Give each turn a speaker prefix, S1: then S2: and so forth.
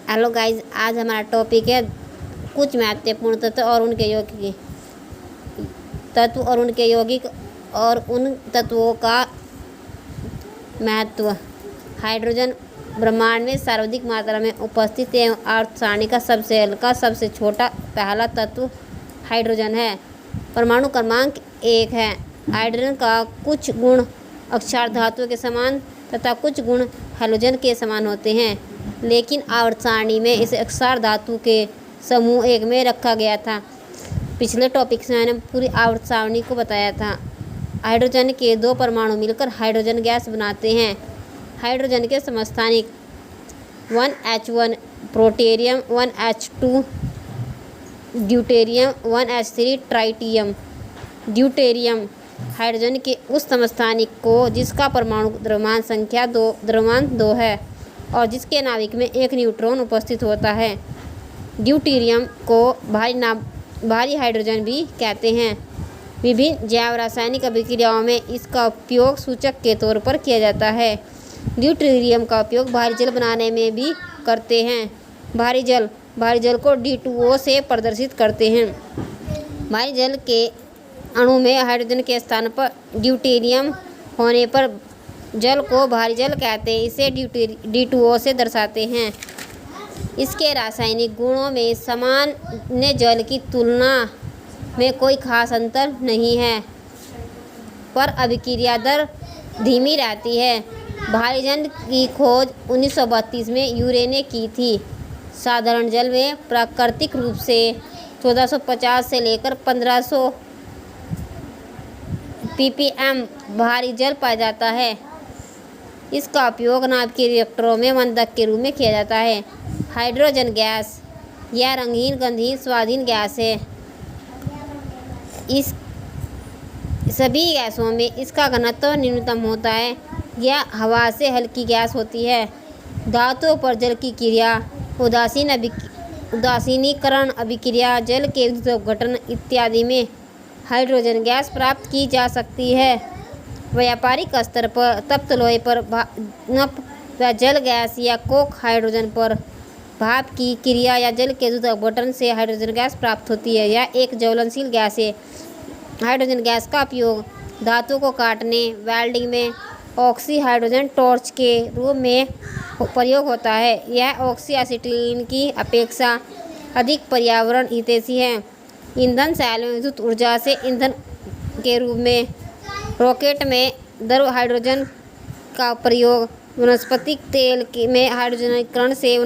S1: Hello guys, आज हमारा topic है कुछ महत्वपूर्ण तत्व और उनके यौगिक और उन तत्वों का महत्व। हाइड्रोजन ब्रह्मांड में सर्वाधिक मात्रा में उपस्थित एवं आवर्त सारणी का सबसे हल्का सबसे छोटा पहला तत्व हाइड्रोजन है। परमाणु क्रमांक 1 है। हाइड्रोजन का कुछ गुण अक्षार धातुओं के समान तथा कुछ गुण हैलोजन के समान होते हैं, लेकिन आवर्त सारणी में इसे अक्षार धातु के समूह 1 में रखा गया था। पिछले टॉपिक से मैंने पूरी आवर्त सारणी को बताया था। हाइड्रोजन के 2 परमाणु मिलकर हाइड्रोजन गैस बनाते हैं। हाइड्रोजन के समस्थानिक 1H1 प्रोटेरियम, 1H2 deuterium, 1H3 tritium. Deuterium hydrogen के उस समस्थानिक को जिसका परमाणु द्रव्यमान संख्या 2 है और जिसके नाभिक में 1 न्यूट्रॉन उपस्थित होता है। ड्यूटेरियम को भारी हाइड्रोजन भी कहते हैं। विभिन्न जैव रासायनिक अभिक्रियाओं में इसका उपयोग सूचक के तौर पर किया जाता है। ड्यूटेरियम का उपयोग भारी जल बनाने में भी करते हैं। भारी जल को D2O से प्रदर्शित करते हैं। भारी जल के अणु में हाइड्रोजन के स्थान पर ड्यूटेरियम होने पर जल को भारी जल कहते हैं। इसे D2O से दर्शाते हैं। इसके रासायनिक गुणों में सामान्य जल की तुलना में कोई खास अंतर नहीं है, पर अभिक्रिया दर धीमी रहती है। भारी जल की खोज 1932 में यूरे ने की थी। साधारण जल में प्राकृतिक रूप से 1450 से लेकर 1500 ppm भारी जल पाया जाता है। इसका उपयोग नाभिकीय रिएक्टरों में मंदक के रूप में किया जाता है। हाइड्रोजन गैस यह रंगहीन, गंधहीन, स्वादहीन गैस है। इस सभी गैसों में इसका घनत्व न्यूनतम होता है। यह हवा से हल्की गैस होती है। धातुओं पर जल की क्रिया, उदासीनीकरण अभिक्रिया, जल के विघटन इत्यादि में हाइड्रोजन गैस प्राप्त की जा सकती है। व्यापारिक स्तर पर तप्त लोहे पर भाप व जल गैस या कोक हाइड्रोजन पर भाप की क्रिया या जल के विघटन से हाइड्रोजन गैस प्राप्त होती है। यह एक ज्वलनशील गैस है। हाइड्रोजन गैस का उपयोग धातुओं को काटने, वेल्डिंग में ऑक्सी हाइड्रोजन टॉर्च के रूप में प्रयोग होता है। यह ऑक्सी एसिटिलीन की अपेक्षा अधिक पर्यावरण हितैषी है। ईंधन सेल में विद्युत ऊर्जा से ईंधन के रूप में रॉकेट में द्रव हाइड्रोजन का प्रयोग, वनस्पतिक तेल में हाइड्रोजनीकरण से